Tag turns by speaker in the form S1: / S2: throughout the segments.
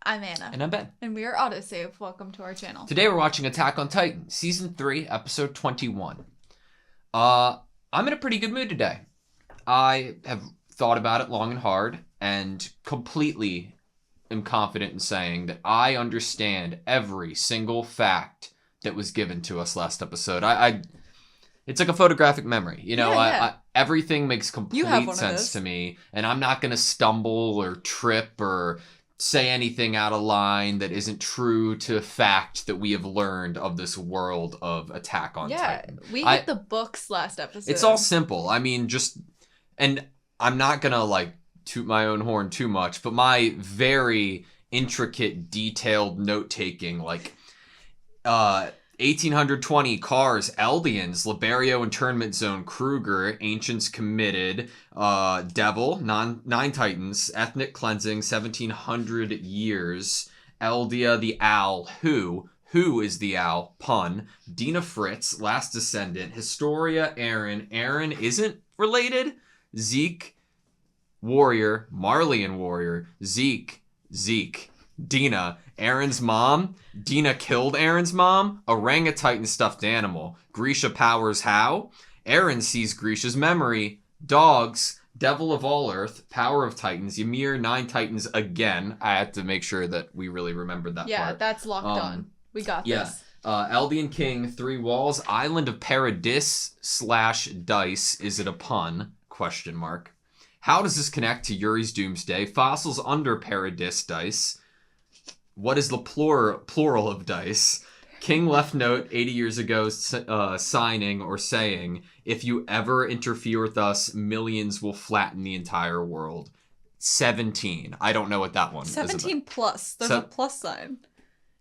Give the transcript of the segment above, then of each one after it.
S1: I'm Anna.
S2: And I'm Ben.
S1: And we are AutoSave. Welcome to our channel.
S2: Today we're watching Attack on Titan, Season 3, Episode 21. I'm in a pretty good mood today. I have thought about it long and hard, and completely am confident in saying that I understand every single fact that was given to us last episode. It's like a photographic memory, you know.
S1: Yeah.
S2: Everything makes complete sense to me, and I'm not gonna stumble or trip or say anything out of line that isn't true to fact that we have learned of this world of Attack on Titan.
S1: Yeah, we hit the books last episode.
S2: It's all simple. I mean, and I'm not gonna toot my own horn too much, but my very intricate, detailed note taking, 1820 cars, Eldians, Liberio internment zone, Kruger, Ancients committed, Devil, nine Titans, ethnic cleansing, 1700 years, Eldia the Owl, who is the owl, pun, Dina Fritz, last descendant, Historia, Aaron isn't related, Zeke, warrior, Marleyan warrior, Zeke, Dina, Aaron's mom, Dina killed Aaron's mom, Orangutan stuffed animal, Grisha powers how, Aaron sees Grisha's memory, dogs, Devil of all Earth, Power of Titans, Ymir, 9 Titans again. I had to make sure that we really remembered that part.
S1: Yeah, that's locked on. We got this.
S2: Eldian King, 3 walls, Island of Paradis / Dice, is it a pun? ? How does this connect to Yuri's Doomsday? Fossils under Paradis Dice. What is the plural of dice? King left note 80 years ago signing or saying, if you ever interfere with us, millions will flatten the entire world. 17. I don't know what that one is about.
S1: 17 plus. There's a plus sign.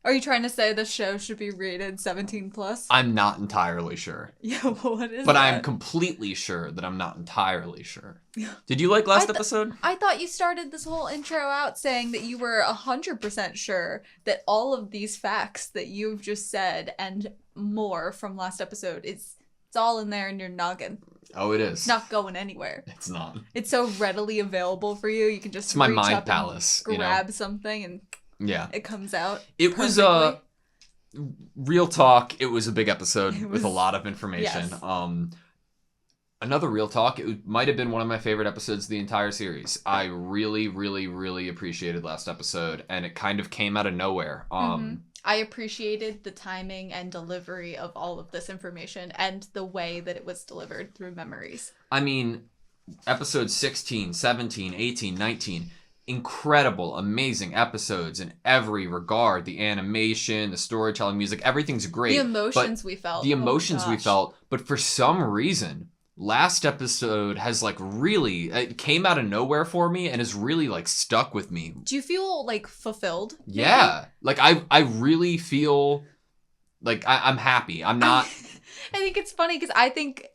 S1: Are you trying to say the show should be rated 17 plus?
S2: I'm not entirely sure.
S1: Yeah, well, what is
S2: But
S1: that?
S2: I'm completely sure that I'm not entirely sure. Did you like last episode?
S1: I thought you started this whole intro out saying that you were 100% sure that all of these facts that you've just said and more from last episode, it's all in there in your noggin.
S2: Oh, it is.
S1: It's not going anywhere.
S2: It's not.
S1: It's so readily available for you. You can just
S2: it's my
S1: reach
S2: mind
S1: up
S2: palace.
S1: And grab something and it comes out.
S2: It was real talk. It was a big episode with a lot of information. Yes. Another real talk. It might have been one of my favorite episodes of the entire series. I really, really, really appreciated last episode, and it kind of came out of nowhere.
S1: I appreciated the timing and delivery of all of this information and the way that it was delivered through memories.
S2: I mean, episodes 16, 17, 18, 19... incredible, amazing episodes in every regard. The animation, the storytelling, music, everything's great.
S1: The emotions we felt.
S2: But for some reason, last episode has really, it came out of nowhere for me and has really stuck with me.
S1: Do you feel fulfilled?
S2: Yeah. I really feel I'm happy. I'm not...
S1: I think it's funny because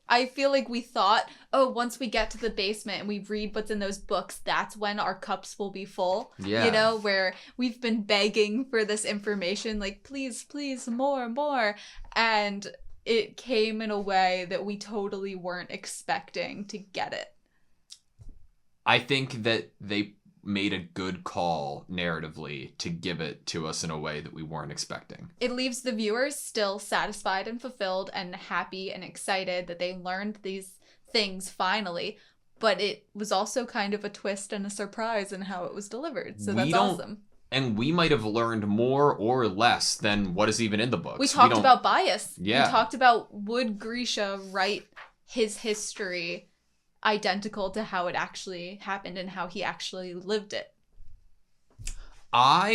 S1: I feel like we thought, once we get to the basement and we read what's in those books, that's when our cups will be full.
S2: Yeah.
S1: You know, where we've been begging for this information, please, more. And it came in a way that we totally weren't expecting to get it.
S2: I think that they made a good call narratively to give it to us in a way that we weren't expecting.
S1: It leaves the viewers still satisfied and fulfilled and happy and excited that they learned these things finally, but it was also kind of a twist and a surprise in how it was delivered. So that's awesome.
S2: And we might have learned more or less than what is even in the books.
S1: We talked about bias.
S2: Yeah.
S1: We talked about, would Grisha write his history identical to how it actually happened and how he actually lived it.
S2: I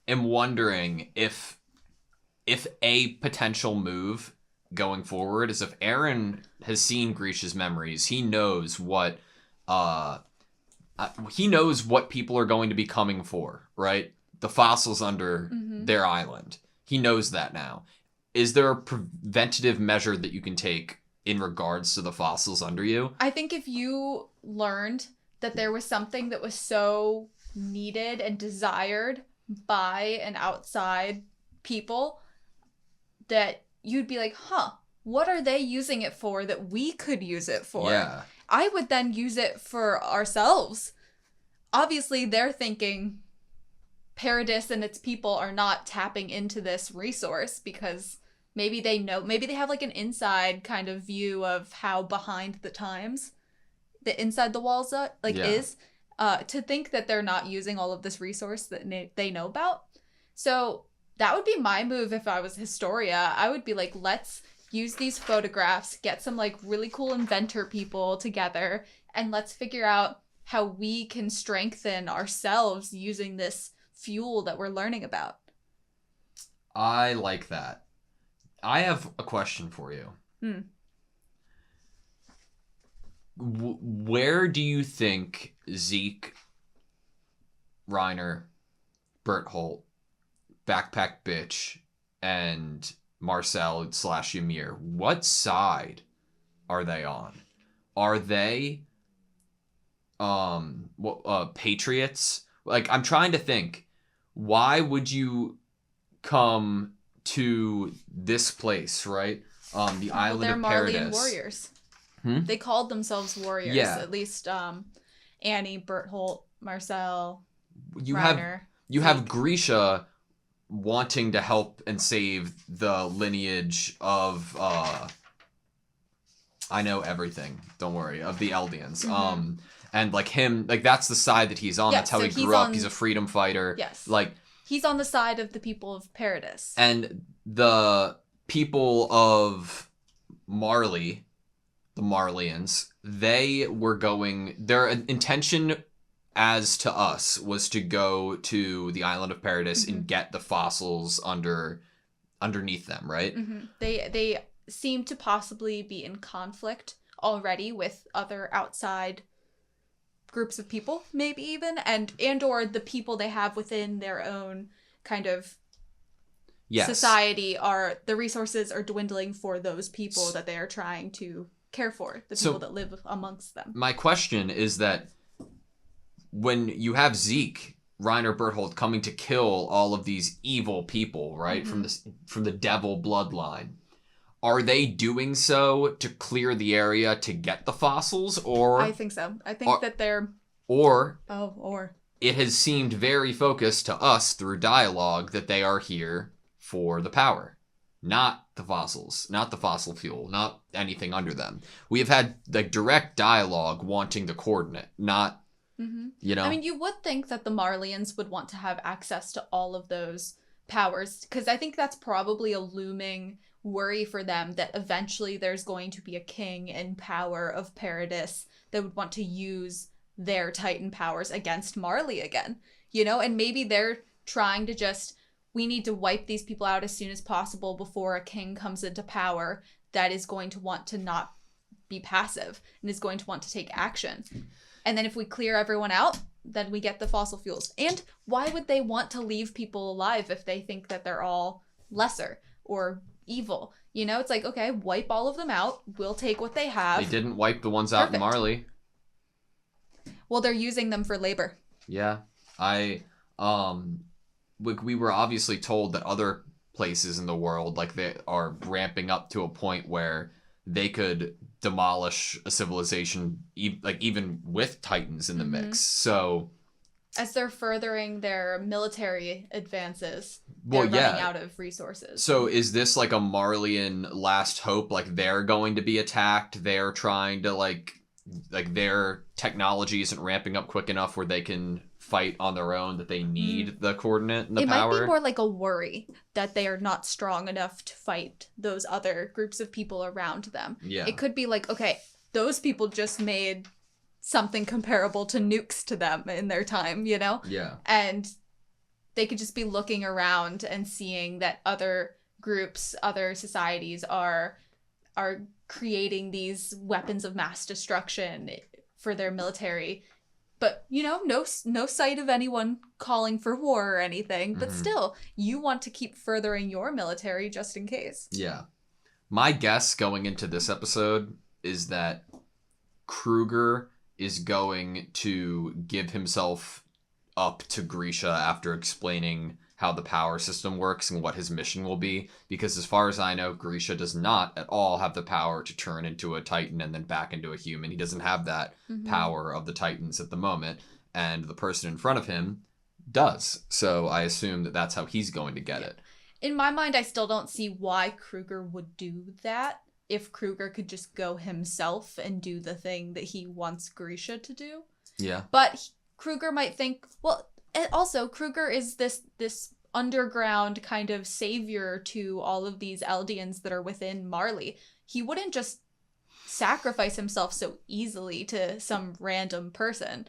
S2: am wondering if a potential move going forward is if Aaron has seen Grisha's memories, he knows what people are going to be coming for, right? The fossils under their island. He knows that now. Is there a preventative measure that you can take in regards to the fossils under you?
S1: I think if you learned that there was something that was so needed and desired by an outside people, that you'd be like, what are they using it for that we could use it for?
S2: Yeah.
S1: I would then use it for ourselves. Obviously, they're thinking, Paradis and its people are not tapping into this resource because maybe they have like an inside kind of view of how behind the times the inside the walls is to think that they're not using all of this resource that they know about. So that would be my move if I was Historia. I would be like, let's use these photographs, get some like really cool inventor people together, and let's figure out how we can strengthen ourselves using this fuel that we're learning about.
S2: I like that. I have a question for you. Where do you think Zeke, Reiner, Bertholdt, Backpack Bitch, and Marcel / Ymir, what side are they on? Are they patriots? Like, I'm trying to think, why would you come to this place, right? The island of Paradis.
S1: They're Marleyan warriors. They called themselves warriors.
S2: Yeah.
S1: At least Annie, Bertholdt, Marcel,
S2: You
S1: Reiner.
S2: have Grisha wanting to help and save the lineage of I know everything, don't worry, of the Eldians. And like him, like that's the side that he's on. That's how he grew up. He's a freedom fighter.
S1: Yes.
S2: Like
S1: he's on the side of the people of Paradis.
S2: And the people of Marley, the Marleyans, their intention as to us was to go to the island of Paradis and get the fossils underneath them, right?
S1: They seem to possibly be in conflict already with other outside groups of people, maybe even, and or the people they have within their own kind of society the resources are dwindling for those people that they are trying to care for, the people that live amongst them.
S2: My question is that when you have Zeke, Reiner, Bertholdt coming to kill all of these evil people, right, from the devil bloodline, are they doing so to clear the area to get the fossils, or
S1: I think so. I think that they're
S2: or
S1: it
S2: has seemed very focused to us through dialogue that they are here for the power, not the fossils, not the fossil fuel, not anything under them. We have had like direct dialogue wanting the coordinate, not you know.
S1: I mean, you would think that the Marleyans would want to have access to all of those powers, because I think that's probably a looming worry for them, that eventually there's going to be a king in power of Paradis that would want to use their Titan powers against Marley again, you know? And maybe they're trying to we need to wipe these people out as soon as possible before a king comes into power that is going to want to not be passive and is going to want to take action. And then if we clear everyone out, then we get the fossil fuels. And why would they want to leave people alive if they think that they're all lesser or evil? You know, it's like, okay, wipe all of them out. We'll take what they have.
S2: They didn't wipe the ones out in Marley.
S1: Well, they're using them for labor.
S2: Yeah. We were obviously told that other places in the world, like, they are ramping up to a point where they could demolish a civilization, even with Titans in the mix. So
S1: as they're furthering their military advances, they're running out of resources.
S2: So is this like a Marleyan last hope? Like, they're going to be attacked. They're trying to like their technology isn't ramping up quick enough where they can fight on their own, that they need the coordinate and the power.
S1: It might be more like a worry that they are not strong enough to fight those other groups of people around them.
S2: Yeah.
S1: It could be like, okay, those people just made something comparable to nukes to them in their time, you know?
S2: Yeah.
S1: And they could just be looking around and seeing that other groups, other societies are creating these weapons of mass destruction for their military. But, you know, no sight of anyone calling for war or anything. But still, you want to keep furthering your military just in case.
S2: Yeah. My guess going into this episode is that Kruger is going to give himself up to Grisha after explaining how the power system works and what his mission will be. Because as far as I know, Grisha does not at all have the power to turn into a Titan and then back into a human. He doesn't have that power of the Titans at the moment. And the person in front of him does. So I assume that that's how he's going to get it.
S1: In my mind, I still don't see why Kruger would do that if Kruger could just go himself and do the thing that he wants Grisha to do.
S2: Yeah.
S1: But Kruger might think, well, and also Kruger is this underground kind of savior to all of these Eldians that are within Marley. He wouldn't just sacrifice himself so easily to some random person.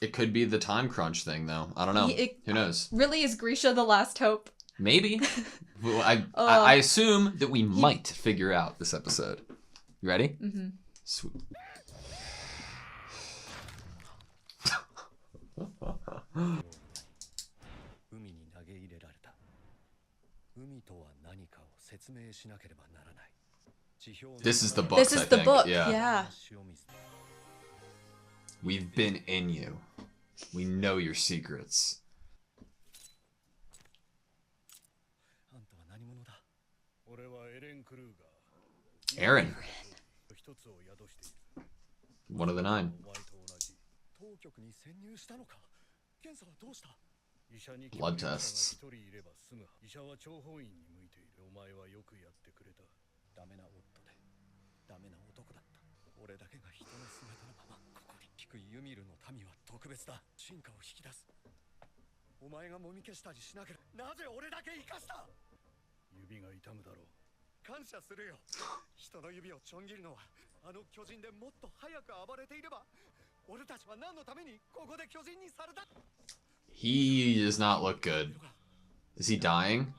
S2: It could be the time crunch thing, though. I don't know. Who knows?
S1: Really, is Grisha the last hope?
S2: Maybe. I assume that we might figure out this episode. You ready?
S1: Mm-hmm.
S2: Sweet. This is the book.
S1: This is the book.
S2: Yeah.
S1: Yeah.
S2: We've been in you. We know your secrets. Aaron. One of the 9. Blood tests. He does not look good. Is he dying?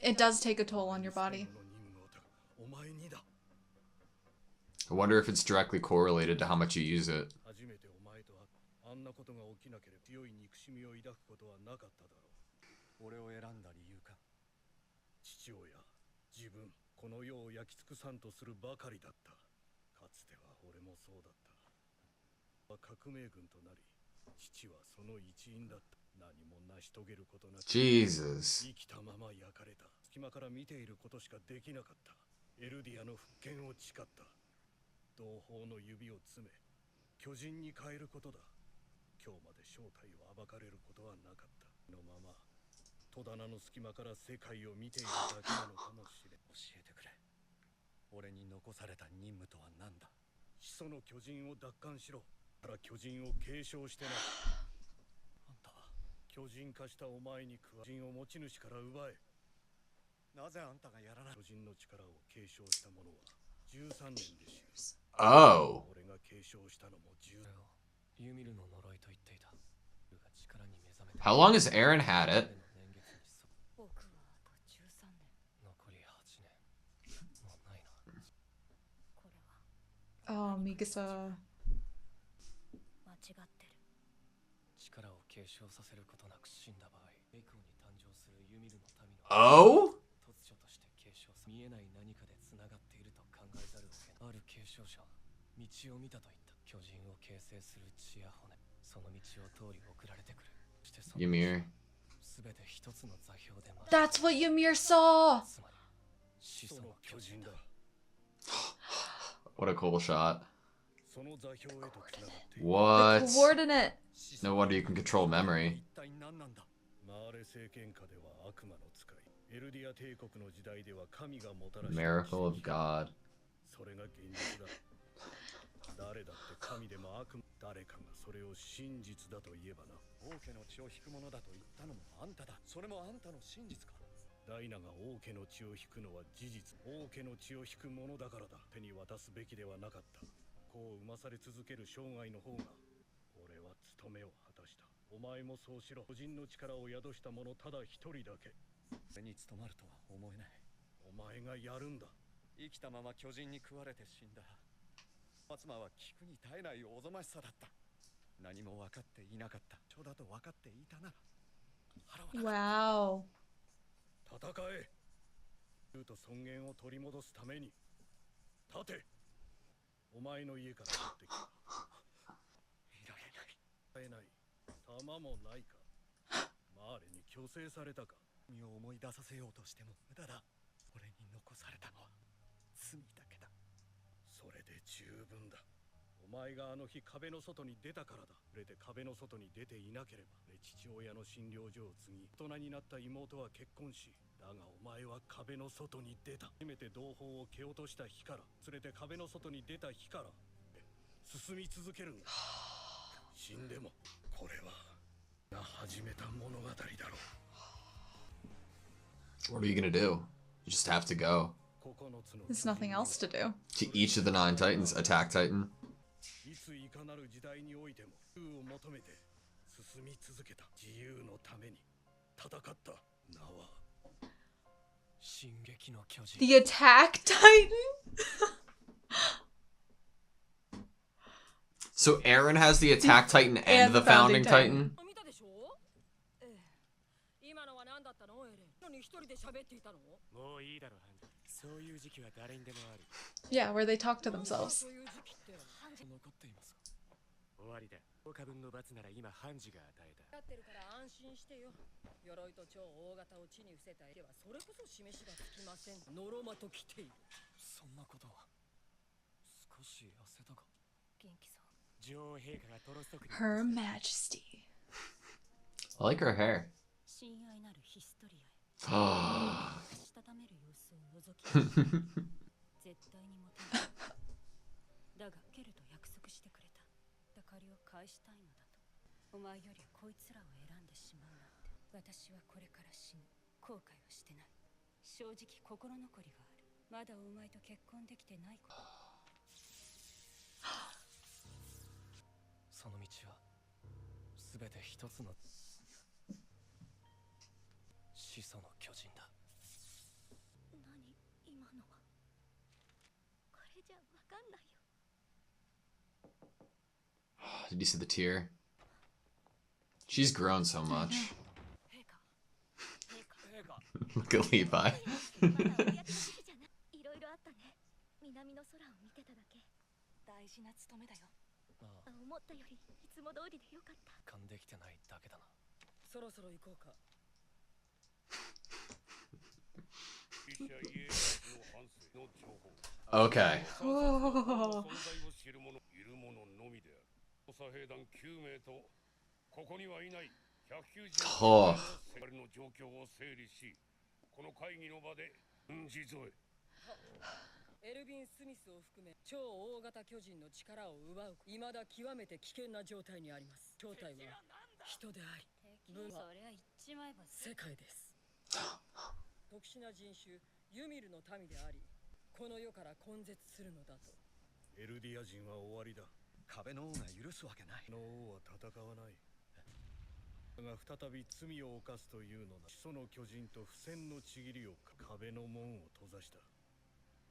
S1: It does take a toll on your body.
S2: I wonder if it's directly correlated to how much you use it. Jesus. Oh. How long has Aaron had it?
S1: Oh, Mikasa.
S2: Oh? Ymir.
S1: That's what Ymir saw!
S2: What a cool shot.
S1: The
S2: What?
S1: coordinate!
S2: No wonder you can control memory. Miracle of God.
S1: Wow.
S3: 身を思い出させようとしても無駄だ。俺に残されたのは罪だけだ。それで十分だ。お前があの日壁の外に出たからだ。触れて壁の外に出ていなければ、父親の診療所を継ぎ、大人になった妹は結婚し、だがお前は壁の外に出た。初めて同胞を蹴落とした日から、連れて壁の外に出た日から進み続けるんだ。死んでもこれは始めた物語だろう。
S2: What are you gonna do? You just have to go.
S1: There's nothing else to do.
S2: To each of the 9 Titans, attack Titan.
S3: いついかなる時代においても自由を求めて進み続けた。自由のために戦った。名は進撃の巨人。
S1: The Attack Titan?
S2: So Eren has the attack Titan and the founding Titan.
S1: Yeah, where they talk to themselves. Her Majesty.
S2: I like her hair. Did you see the tear? She's grown so much. Look at Levi. Okay.
S1: Oh.
S2: Oh.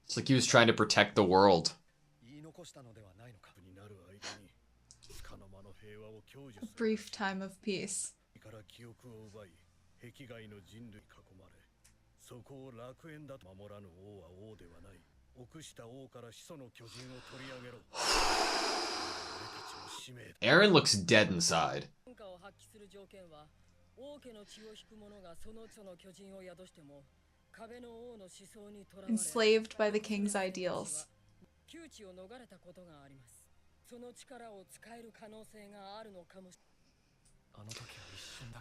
S2: It's like he was trying to protect the world.
S1: A brief time of peace.
S2: Eren looks dead inside.
S1: Enslaved by the king's ideals.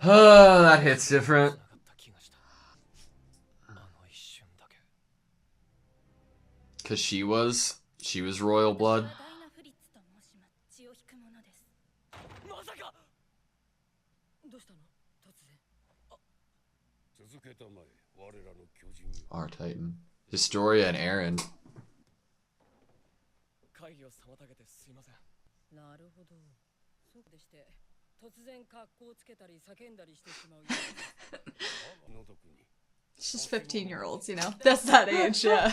S2: Oh, that hits different. Cause she was royal blood. Our Titan. Historia and Eren.
S1: It's just 15-year-olds, you know? That's that age, yeah.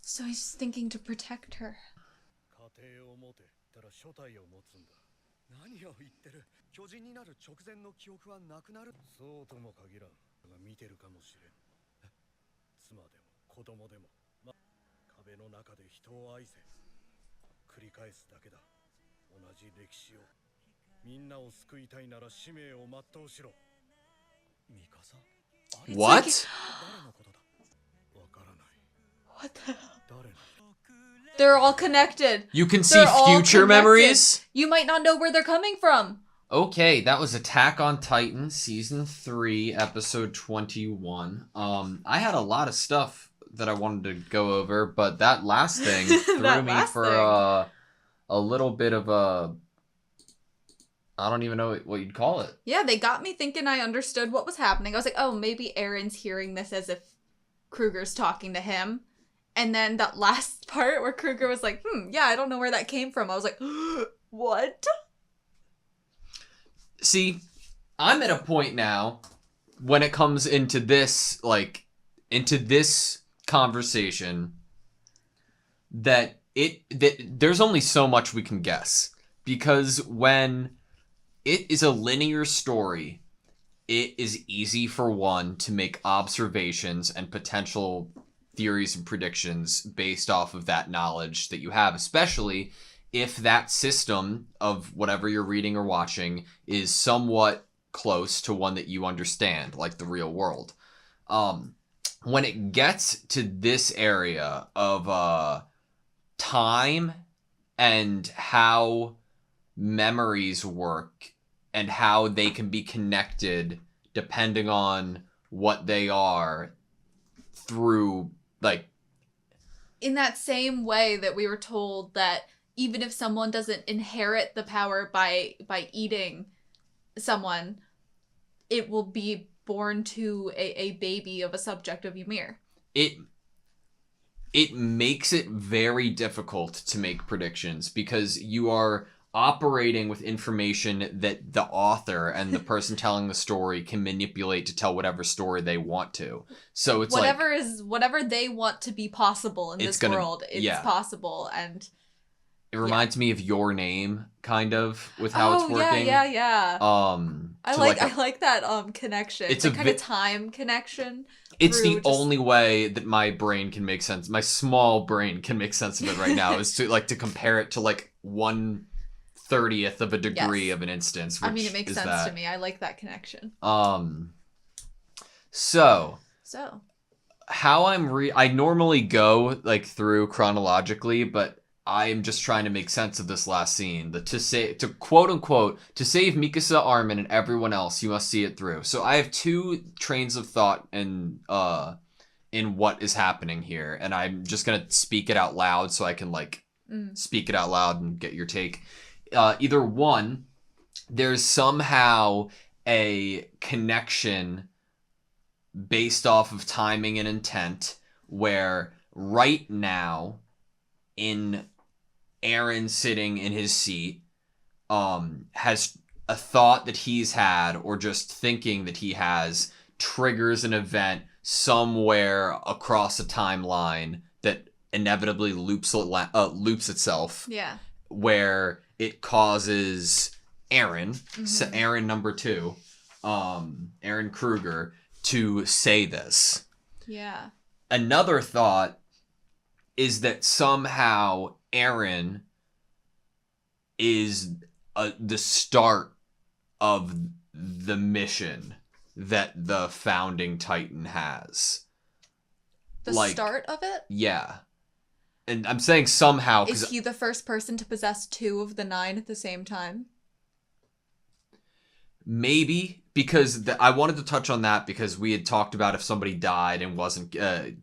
S1: So he's thinking to protect her.
S3: 何を言ってる。巨人になる直前の記憶はなくなる。そうとも限らん。見てるかもしれん。妻でも子供でも、壁の中で人を愛せ。繰り返すだけだ。同じ歴史を。みんなを救いたいなら使命を全うしろ。ミカサ？
S2: What?
S3: 誰のことだ？わからない。
S1: What the hell?
S3: 誰の？
S1: They're all connected.
S2: You can see
S1: They're all
S2: future
S1: connected.
S2: memories?
S1: You might not know where they're coming from.
S2: Okay, that was Attack on Titan, Season 3, Episode 21. I had a lot of stuff that I wanted to go over, but that last thing threw
S1: That
S2: me
S1: last
S2: for
S1: thing.
S2: a little bit of a... I don't even know what you'd call it.
S1: Yeah, they got me thinking I understood what was happening. I was like, oh, maybe Aaron's hearing this as if Kruger's talking to him. And then that last part where Kruger was like, yeah, I don't know where that came from. I was like, what?
S2: See, I'm at a point now when it comes into this, conversation that there's only so much we can guess. Because when it is a linear story, it is easy for one to make observations and potential theories and predictions based off of that knowledge that you have, especially if that system of whatever you're reading or watching is somewhat close to one that you understand, like the real world. When it gets to this area of time and how memories work and how they can be connected depending on what they are through, like...
S1: In that same way that we were told that even if someone doesn't inherit the power by eating someone, it will be born to a baby of a subject of Ymir.
S2: It makes it very difficult to make predictions because you are operating with information that the author and the person telling the story can manipulate to tell whatever story they want to. So it's
S1: whatever they want to be possible in this world, it's possible. And
S2: it reminds me of Your Name, kind of, with how it's working.
S1: Yeah. I like that connection.
S2: It's
S1: a kind of time connection.
S2: It's the only way that my brain can make sense. My small brain can make sense of it right now is to compare it to 1/30th of a degree of an instance. Which
S1: it makes sense to me. I like that connection.
S2: So how I normally go through chronologically, but I'm just trying to make sense of this last scene. To quote unquote, to save Mikasa, Armin, and everyone else, you must see it through. So I have two trains of thought in what is happening here, and I'm just gonna speak it out loud so I can speak it out loud and get your take. Either one, there's somehow a connection based off of timing and intent where right now, in Aaron sitting in his seat, has a thought that he's had or just thinking that he has triggers an event somewhere across a timeline that inevitably loops itself.
S1: Yeah.
S2: Where it causes Aaron, Aaron number 2, Aaron Kruger, to say this.
S1: Yeah.
S2: Another thought is that somehow Aaron is the start of the mission that the founding Titan has.
S1: The start of it?
S2: Yeah. And I'm saying somehow...
S1: Is he the first person to possess 2 of the 9 at the same time?
S2: Maybe, because I wanted to touch on that because we had talked about if somebody died and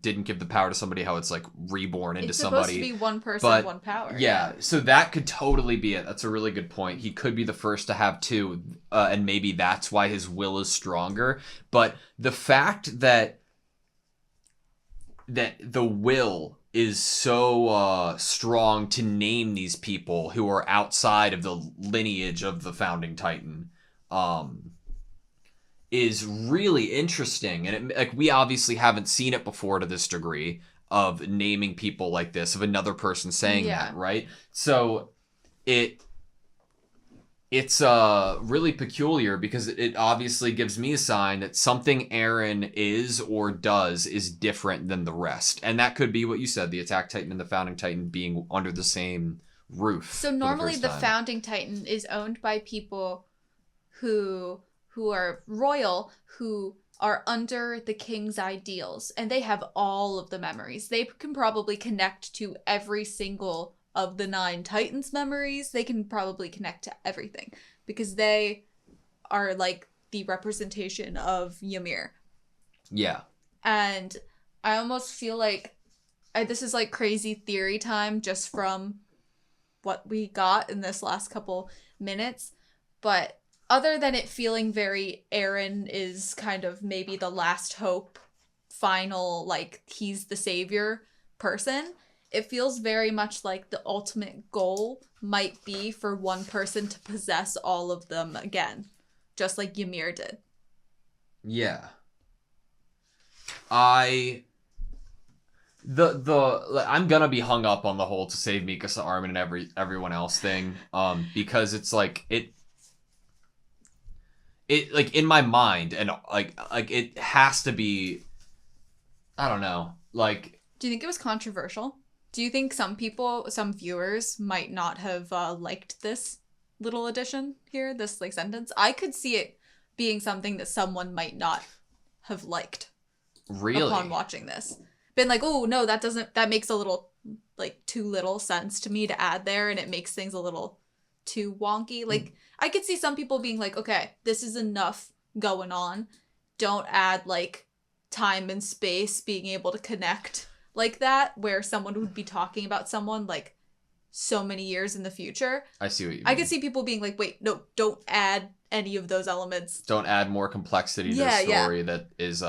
S2: didn't give the power to somebody, how it's reborn into somebody.
S1: It's supposed to be one person, one power.
S2: Yeah, so that could totally be it. That's a really good point. He could be the first to have 2, and maybe that's why his will is stronger. But the fact that the will is so strong to name these people who are outside of the lineage of the founding Titan is really interesting. And we obviously haven't seen it before to this degree of naming people like this, of another person saying that, right? So it's really peculiar because it obviously gives me a sign that something Eren is or does is different than the rest. And that could be what you said, the Attack Titan and the Founding Titan being under the same roof.
S1: So normally the Founding Titan is owned by people who are royal, who are under the king's ideals, and they have all of the memories. They can probably connect to every single of the 9 Titans' memories. They can probably connect to everything because they are like the representation of Ymir.
S2: Yeah.
S1: And I almost feel like this is like crazy theory time just from what we got in this last couple minutes. But other than it feeling very Eren is kind of maybe the last hope, final, like he's the savior person, it feels very much like the ultimate goal might be for one person to possess all of them again, just like Ymir did.
S2: Yeah. I'm gonna be hung up on the whole to save Mikasa Armin and everyone else thing, because it's like it like in my mind and like it has to be, I don't know, like.
S1: Do you think it was controversial? Do you think some viewers might not have liked this little addition here, this like sentence? I could see it being something that someone might not have liked.
S2: Really?
S1: Upon watching this. Been like, oh, no, that makes a little, like, too little sense to me to add there, and it makes things a little too wonky. Like, I could see some people being like, okay, this is enough going on. Don't add, like, time and space being able to connect like that, where someone would be talking about someone, like, so many years in the future.
S2: I see what you mean.
S1: I could see people being like, wait, no, don't add any of those elements.
S2: Don't add more complexity to the story that is,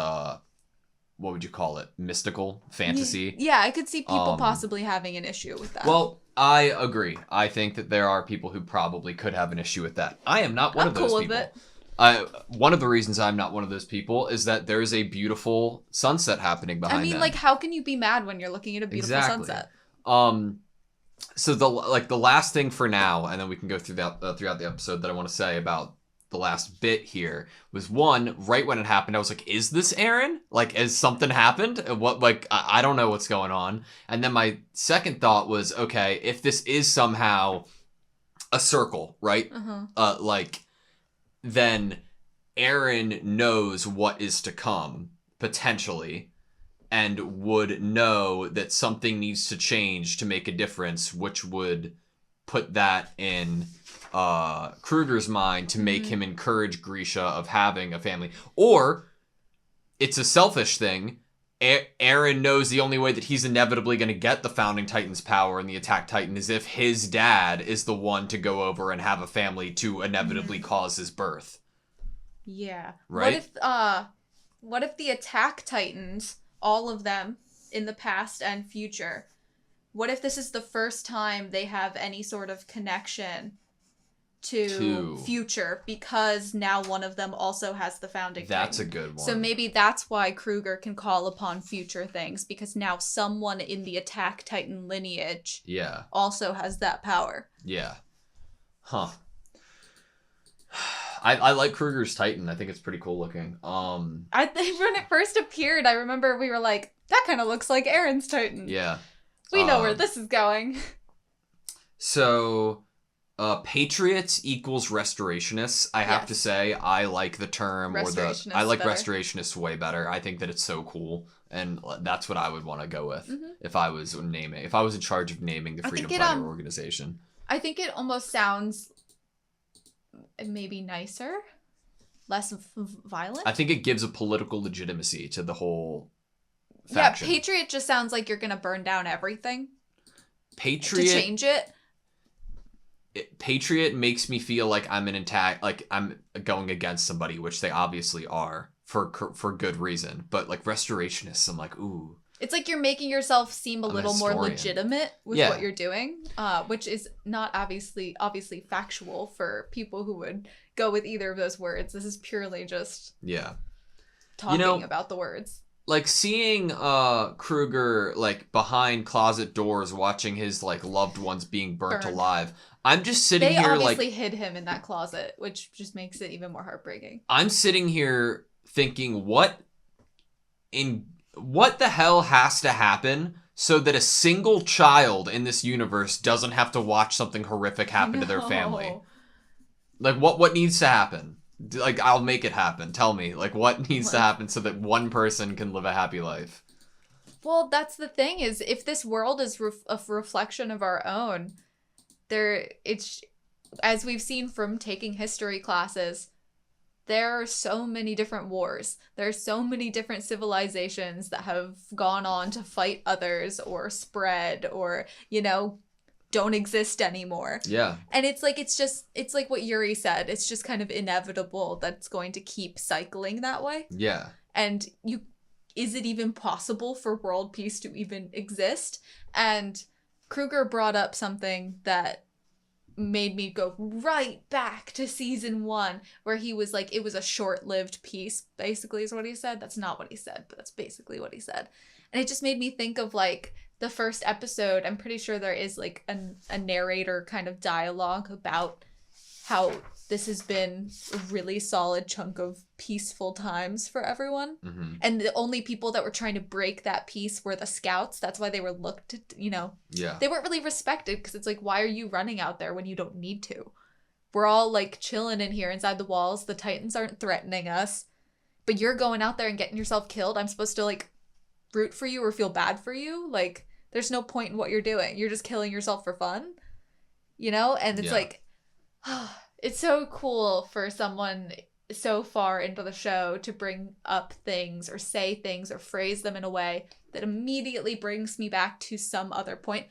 S2: what would you call it? Mystical? Fantasy?
S1: Yeah, I could see people possibly having an issue with that.
S2: Well, I agree. I think that there are people who probably could have an issue with that. I am not one of those people. With it. One of the reasons I'm not one of those people is that there is a beautiful sunset happening behind them.
S1: like, how can you be mad when you're looking at a beautiful sunset?
S2: So the last thing for now, and then we can go through that throughout the episode that I want to say about the last bit here was, one, right when it happened, I was like, is this Eren? Like, has something happened? What, like, I don't know what's going on. And then my second thought was, okay, if this is somehow a circle, right? Then Eren knows what is to come, potentially, and would know that something needs to change to make a difference, which would put that in Kruger's mind to make him encourage Grisha of having a family. Or it's a selfish thing. Eren knows the only way that he's inevitably going to get the Founding Titan's power and the Attack Titan is if his dad is the one to go over and have a family to inevitably cause his birth.
S1: Yeah.
S2: Right?
S1: What if the Attack Titans, all of them in the past and future, what if this is the first time they have any sort of connection to future, because now one of them also has the Founding Titan?
S2: That's a good one.
S1: So maybe that's why Kruger can call upon future things, because now someone in the Attack Titan lineage also has that power.
S2: Yeah. Huh. I like Kruger's Titan. I think it's pretty cool looking.
S1: I think when it first appeared, I remember we were like, that kind of looks like Eren's Titan.
S2: Yeah.
S1: We know where this is going.
S2: So, patriots equals restorationists. I have to say, I like the term, I like better. Restorationists way better. I think that it's so cool, and that's what I would want to go with if I was in charge of naming the Freedom Fighter organization. I
S1: think it almost sounds maybe nicer, less violent.
S2: I think it gives a political legitimacy to the whole faction.
S1: Yeah, Patriot just sounds like you're gonna burn down everything.
S2: Patriot
S1: to change it.
S2: Patriot makes me feel like I'm like I'm going against somebody, which they obviously are for good reason. But like restorationists, I'm like, ooh.
S1: It's like you're making yourself seem a little more legitimate with what you're doing, which is not obviously factual for people who would go with either of those words. This is purely just talking about the words.
S2: like seeing Kruger like behind closet doors watching his like loved ones being burnt
S1: Burned.
S2: alive. I'm just sitting
S1: They
S2: here
S1: obviously
S2: like
S1: hid him in that closet, which just makes it even more heartbreaking.
S2: I'm sitting here thinking what the hell has to happen so that a single child in this universe doesn't have to watch something horrific happen to their family.
S1: No.
S2: Like what needs to happen? Like I'll make it happen. Tell me, like what needs to happen so that one person can live a happy life?
S1: Well, that's the thing is if this world is a reflection of our own, it's as we've seen from taking history classes, there are so many different wars. There are so many different civilizations that have gone on to fight others or spread or, don't exist anymore.
S2: Yeah.
S1: And it's like what Yuri said. It's just kind of inevitable that's going to keep cycling that way.
S2: Yeah.
S1: And is it even possible for world peace to even exist? And Kruger brought up something that made me go right back to season 1 where he was like, it was a short-lived peace, basically is what he said. That's not what he said, but that's basically what he said. And it just made me think of like the first episode. I'm pretty sure there is like a narrator kind of dialogue about how this has been a really solid chunk of peaceful times for everyone.
S2: Mm-hmm.
S1: And the only people that were trying to break that peace were the scouts. That's why they were looked at,
S2: Yeah.
S1: They weren't really respected because it's like, why are you running out there when you don't need to? We're all like chilling in here inside the walls. The Titans aren't threatening us. But you're going out there and getting yourself killed. I'm supposed to like root for you or feel bad for you? Like, there's no point in what you're doing. You're just killing yourself for fun, And it's like, it's so cool for someone so far into the show to bring up things or say things or phrase them in a way that immediately brings me back to some other point.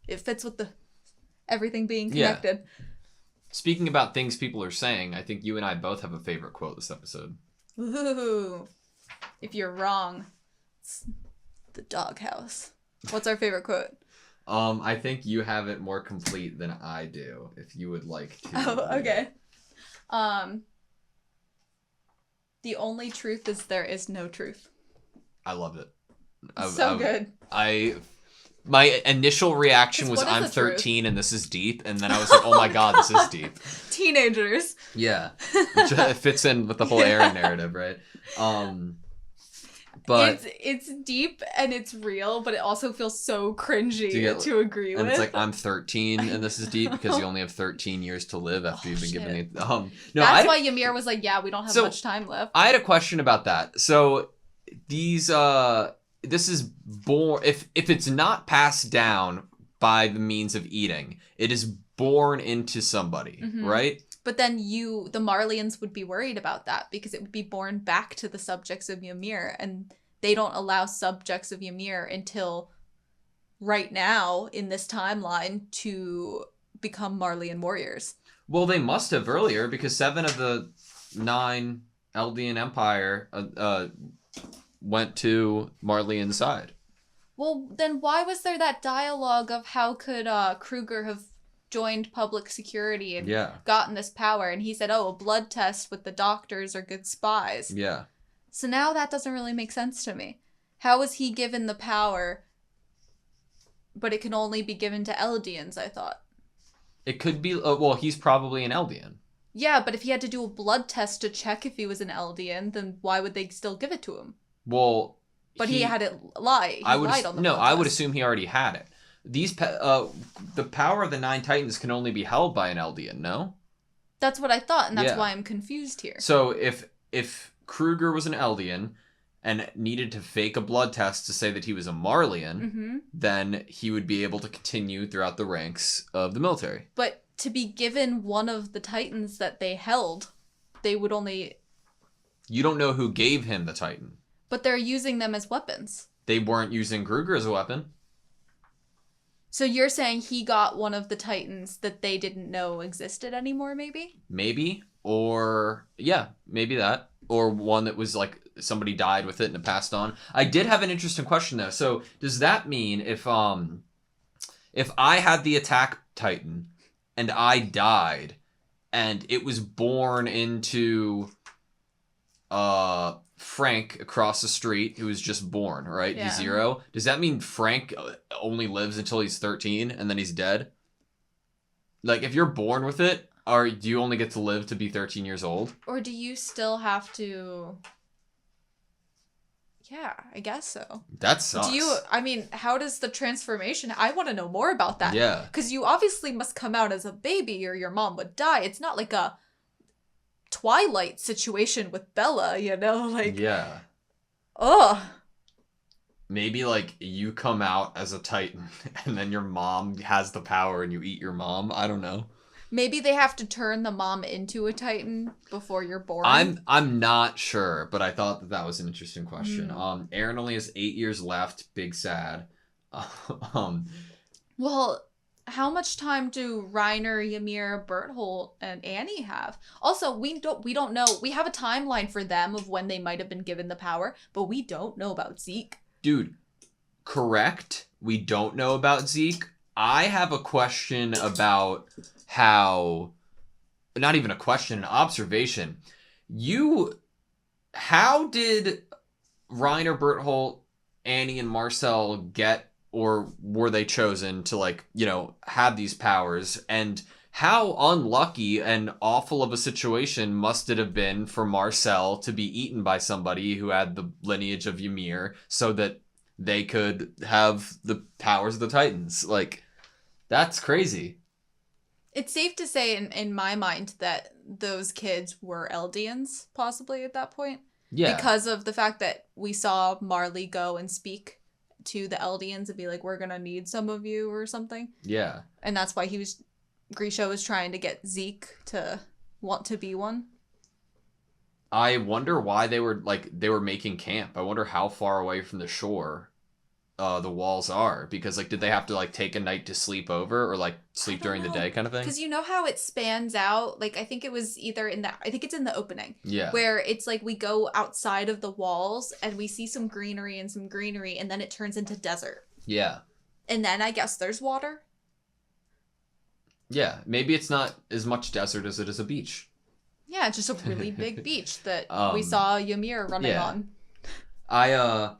S1: It fits with the everything being connected.
S2: Yeah. Speaking about things people are saying, I think you and I both have a favorite quote this episode.
S1: Ooh. If you're wrong, it's the doghouse. What's our favorite quote?
S2: I think you have it more complete than I do, if you would like to.
S1: Oh, okay. The only truth is there is no truth.
S2: I loved it.
S1: Good.
S2: My initial reaction was I'm 13 and this is deep, and then I was like, oh my god, this is deep.
S1: Teenagers.
S2: Yeah. It fits in with the whole Aaron narrative, right? But
S1: it's deep and it's real, but it also feels so cringy to agree with.
S2: And it's like, I'm 13 and this is deep because you only have 13 years to live after you've been given it.
S1: That's why Ymir was like, yeah, we don't have much time left.
S2: I had a question about that. So this is born, if it's not passed down by the means of eating, it is born into somebody, right?
S1: But then the Marleyans would be worried about that because it would be born back to the subjects of Ymir, and they don't allow subjects of Ymir until right now in this timeline to become Marleyan warriors.
S2: Well, they must have earlier because 7 of the 9 Eldian Empire went to Marleyan's side.
S1: Well, then why was there that dialogue of how could Kruger have joined public security and gotten this power? And he said, a blood test with the doctors are good spies.
S2: Yeah.
S1: So now that doesn't really make sense to me. How was he given the power, but it can only be given to Eldians, I thought?
S2: It could be, he's probably an Eldian.
S1: Yeah, but if he had to do a blood test to check if he was an Eldian, then why would they still give it to him?
S2: Well...
S1: But he had it lie. He lied on the blood
S2: I would
S1: test.
S2: assume he already had it. The power of the 9 Titans can only be held by an Eldian, no?
S1: That's what I thought, and that's why I'm confused here.
S2: So if Kruger was an Eldian and needed to fake a blood test to say that he was a Marleyan, then he would be able to continue throughout the ranks of the military.
S1: But to be given one of the Titans that they held, they would only...
S2: You don't know who gave him the Titan.
S1: But they're using them as weapons.
S2: They weren't using Kruger as a weapon.
S1: So you're saying he got one of the Titans that they didn't know existed anymore, maybe?
S2: Maybe. Or, yeah, maybe that. Or one that was like, somebody died with it and it passed on. I did have an interesting question, though. So, does that mean if I had the attack Titan and I died and it was born into Frank across the street who was just born, right?
S1: Yeah.
S2: He's 0. Does that mean Frank only lives until he's 13 and then he's dead? Like, if you're born with it, or do you only get to live to be 13 years old?
S1: Or do you still have to... Yeah, I guess so.
S2: That sucks.
S1: How does the transformation... I want to know more about that.
S2: Yeah.
S1: Because you obviously must come out as a baby or your mom would die. It's not like a Twilight situation with Bella, you know? Like,
S2: yeah.
S1: Ugh.
S2: Maybe, like, you come out as a Titan, and then your mom has the power and you eat your mom. I don't know.
S1: Maybe they have to turn the mom into a Titan before you're born.
S2: I'm not sure, but I thought that was an interesting question. Aaron only has 8 years left. Big sad.
S1: Well, how much time do Reiner, Ymir, Berthold, and Annie have? Also, we don't know. We have a timeline for them of when they might have been given the power, but we don't know about Zeke.
S2: Dude, correct. We don't know about Zeke. I have a question about how... Not even a question, an observation. How did Reiner, Berthold, Annie, and Marcel get, or were they chosen to, like, you know, have these powers? And how unlucky and awful of a situation must it have been for Marcel to be eaten by somebody who had the lineage of Ymir so that they could have the powers of the Titans? Like, that's crazy.
S1: It's safe to say in my mind that those kids were Eldians, possibly at that point.
S2: Yeah.
S1: Because of the fact that we saw Marley go and speak to the Eldians and be like, we're gonna need some of you or something.
S2: Yeah.
S1: And that's why Grisha was trying to get Zeke to want to be one.
S2: I wonder why they were making camp. I wonder how far away from the shore the walls are, because, like, did they have to, like, take a night to sleep over, or, like, sleep during the day kind of thing?
S1: Because you know how it spans out? Like, I think it was I think it's in the opening.
S2: Yeah.
S1: Where it's like we go outside of the walls and we see some greenery, and then it turns into desert.
S2: Yeah.
S1: And then I guess there's water.
S2: Yeah. Maybe it's not as much desert as it is a beach.
S1: Yeah, it's just a really big beach that we saw Ymir running on.
S2: I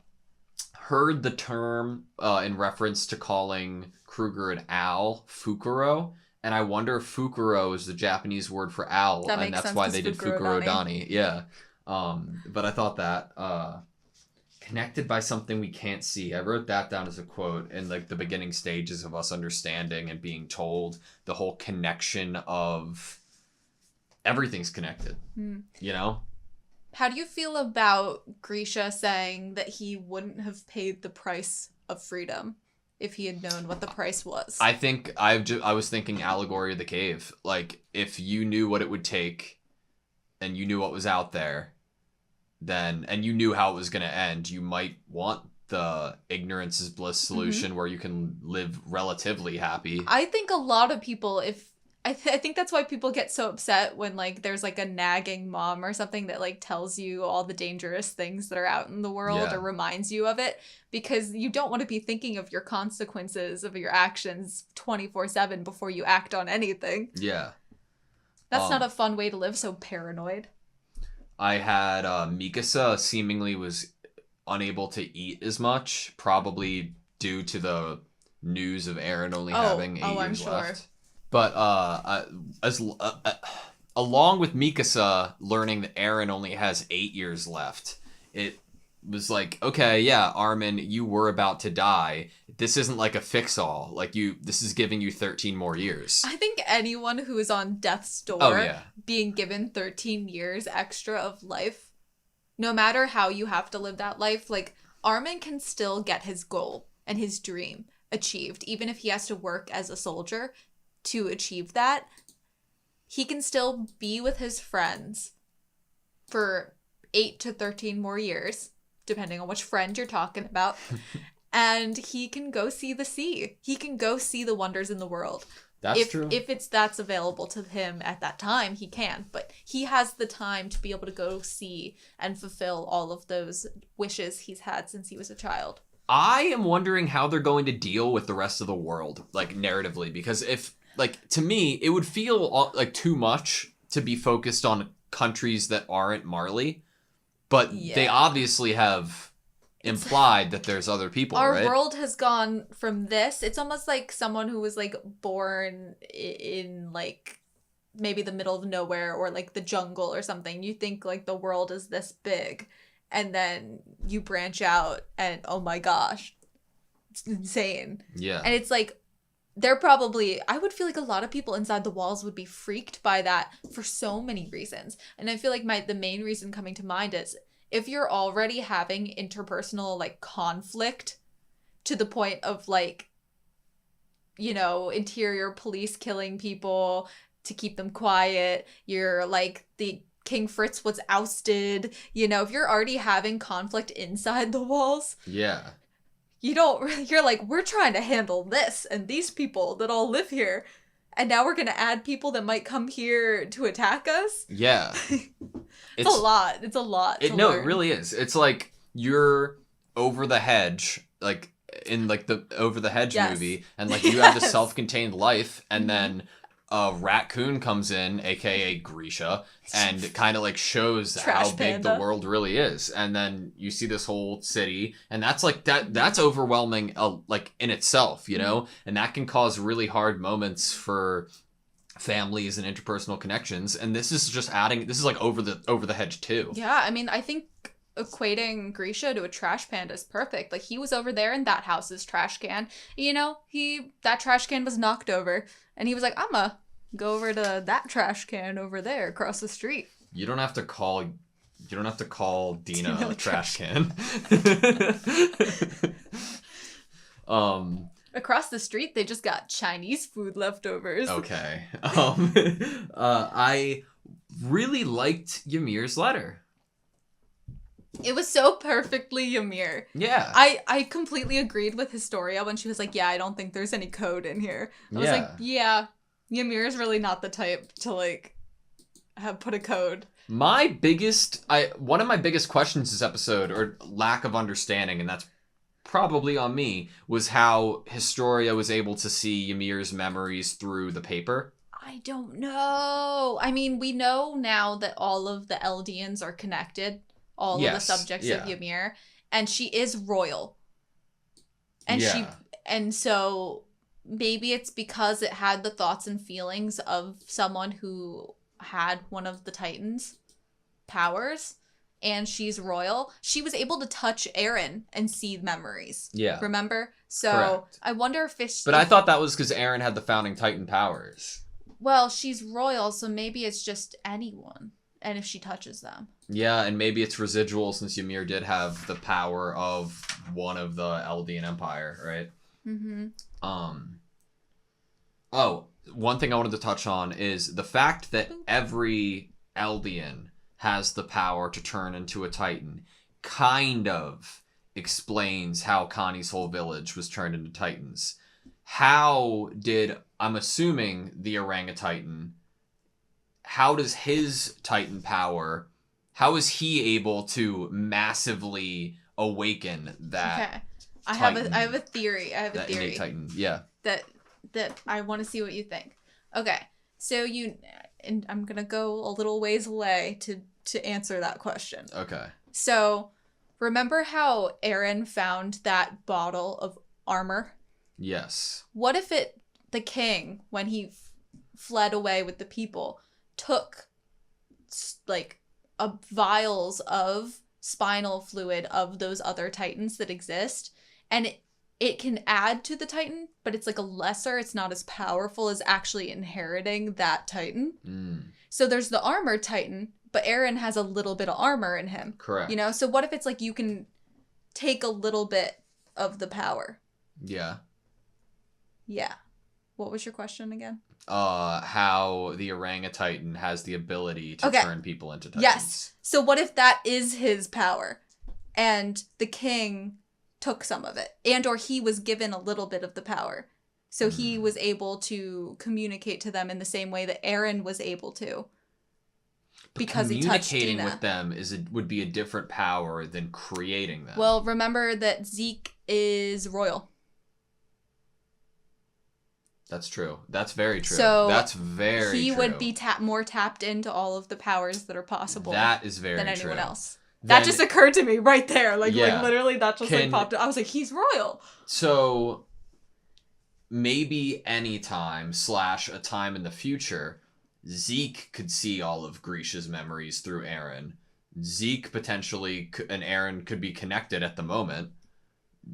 S2: heard the term in reference to calling Kruger an owl, Fukuro, and I wonder if Fukuro is the Japanese word for owl, and that's why they did Fukuro Dani. Yeah. But I thought that connected by something we can't see. I wrote that down as a quote in, like, the beginning stages of us understanding and being told the whole connection of everything's connected. You know?
S1: How do you feel about Grisha saying that he wouldn't have paid the price of freedom if he had known what the price was?
S2: I think I was thinking allegory of the cave. Like, if you knew what it would take and you knew what was out there, and you knew how it was going to end, you might want the ignorance is bliss solution where you can live relatively happy.
S1: I think a lot of people, I think that's why people get so upset when, like, there's, like, a nagging mom or something that, like, tells you all the dangerous things that are out in the world or reminds you of it, because you don't want to be thinking of your consequences of your actions 24/7 before you act on anything.
S2: Yeah.
S1: That's not a fun way to live, so paranoid.
S2: I had Mikasa seemingly was unable to eat as much, probably due to the news of Eren only having 8 years left. But along with Mikasa learning that Eren only has 8 years left, it was like, okay, yeah, Armin, you were about to die. This isn't like a fix-all. Like, this is giving you 13 more years.
S1: I think anyone who is on death's door being given 13 years extra of life, no matter how you have to live that life, like, Armin can still get his goal and his dream achieved, even if he has to work as a soldier to achieve that. He can still be with his friends for 8 to 13 more years, depending on which friend you're talking about. And he can go see the sea. He can go see the wonders in the world.
S2: That's true.
S1: If that's available to him at that time, he can. But he has the time to be able to go see and fulfill all of those wishes he's had since he was a child.
S2: I am wondering how they're going to deal with the rest of the world, like, narratively, because to me, it would feel like too much to be focused on countries that aren't Marley. But they obviously have implied that there's other people,
S1: our
S2: right?
S1: world has gone from this. It's almost like someone who was like born in like maybe the middle of nowhere or like the jungle or something. You think like the world is this big, and then you branch out and oh my gosh, it's insane.
S2: Yeah.
S1: And it's like they're probably, I would feel like a lot of people inside the walls would be freaked by that for so many reasons. And I feel like the main reason coming to mind is if you're already having interpersonal like conflict to the point of like, you know, interior police killing people to keep them quiet, you're like the King Fritz was ousted, you know, if you're already having conflict inside the walls.
S2: Yeah.
S1: You're like, we're trying to handle this and these people that all live here. And now we're going to add people that might come here to attack us.
S2: Yeah.
S1: It's a lot. It's a lot.
S2: No, it really is. It's like you're over the hedge, like in like the Over the Hedge movie. And like you have this self-contained life. And then a raccoon comes in, aka Grisha, and kind of like shows how big the world really is. And then you see this whole city, and that's like that's overwhelming, like in itself, you know. And that can cause really hard moments for families and interpersonal connections. And this is just adding. This is like over the hedge too.
S1: Yeah, I mean, I think equating Grisha to a trash panda is perfect. Like he was over there in that house's trash can. You know, that trash can was knocked over. And he was like, I'ma go over to that trash can over there across the street.
S2: You don't have to call Dina a trash can.
S1: Across the street, they just got Chinese food leftovers.
S2: Okay. I really liked Ymir's letter.
S1: It was so perfectly Ymir.
S2: Yeah.
S1: I completely agreed with Historia when she was like, yeah, I don't think there's any code in here. I was like, yeah, Ymir is really not the type to like have put a code.
S2: One of my biggest questions this episode, or lack of understanding, and that's probably on me, was how Historia was able to see Ymir's memories through the paper.
S1: I don't know. I mean, we know now that all of the Eldians are connected. All of the subjects of Ymir, and she is royal. And so maybe it's because it had the thoughts and feelings of someone who had one of the Titans' powers, and she's royal. She was able to touch Eren and see memories. Yeah. Remember? So correct. I wonder if
S2: But I thought that was because Eren had the founding Titan powers.
S1: Well, she's royal, so maybe it's just anyone. And if she touches them.
S2: Yeah, and maybe it's residual since Ymir did have the power of one of the Eldian Empire, right? Mm-hmm. Oh, one thing I wanted to touch on is the fact that every Eldian has the power to turn into a Titan kind of explains how Connie's whole village was turned into Titans. I'm assuming the Orangutitan, how does his Titan power, how is he able to massively awaken that? Okay. I
S1: have a theory.
S2: Innate Titan. Yeah.
S1: That I want to see what you think. Okay. So and I'm going to go a little ways away to answer that question.
S2: Okay.
S1: So, remember how Eren found that bottle of armor?
S2: Yes.
S1: What if the king, when he fled away with the people, took like vials of spinal fluid of those other Titans that exist, and it can add to the Titan, but it's like it's not as powerful as actually inheriting that Titan. So there's the armored Titan, but Eren has a little bit of armor in him.
S2: Correct.
S1: You know, so what if it's like you can take a little bit of the power?
S2: Yeah.
S1: What was your question again?
S2: How the Orangutitan has the ability to turn people into Titans.
S1: Yes. So what if that is his power, and the king took some of it, and or he was given a little bit of the power, so he was able to communicate to them in the same way that Eren was able to.
S2: But because communicating with them would be a different power than creating them.
S1: Well, remember that Zeke is royal.
S2: That's true. That's very true.
S1: So
S2: that's very
S1: he
S2: true.
S1: would be more tapped into all of the powers that are possible.
S2: That is very
S1: than
S2: true.
S1: anyone else. That just occurred to me right there. Like literally that just popped up. I was like, he's royal.
S2: So maybe any time / a time in the future, Zeke could see all of Grisha's memories through Eren. Zeke potentially and Eren could be connected at the moment.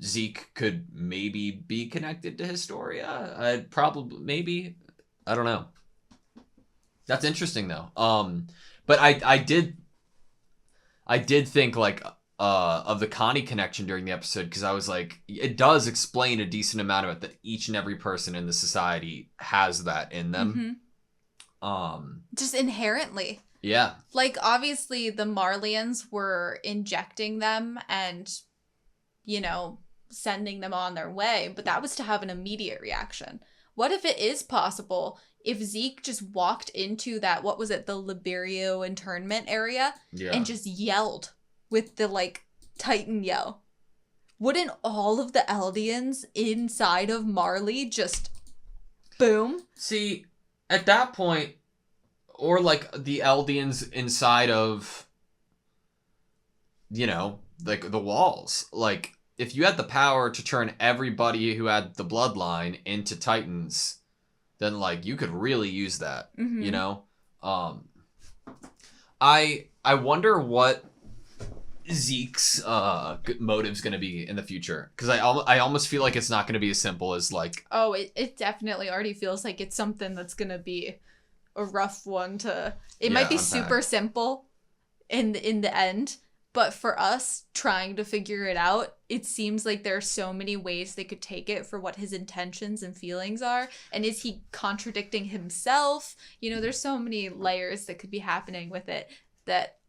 S2: Zeke could maybe be connected to Historia. Maybe. I don't know. That's interesting though. But I did think like of the Connie connection during the episode, because I was like, it does explain a decent amount of it, that each and every person in the society has that in them.
S1: Just inherently.
S2: Yeah.
S1: Like, obviously the Marleyans were injecting them and, sending them on their way, but that was to have an immediate reaction. What if it is possible if Zeke just walked into that, what was it, the Liberio internment area, and just yelled with the, Titan yell? Wouldn't all of the Eldians inside of Marley just boom?
S2: See, at that point, or, the Eldians inside of, the walls. If you had the power to turn everybody who had the bloodline into Titans, then, you could really use that, I wonder what Zeke's motive's going to be in the future. Because I almost feel like it's not going to be as simple as,
S1: Oh, it definitely already feels like it's something that's going to be a rough one to... It might be unpack. Super simple in the end, but for us trying to figure it out, it seems like there are so many ways they could take it for what his intentions and feelings are. And is he contradicting himself? There's so many layers that could be happening with it that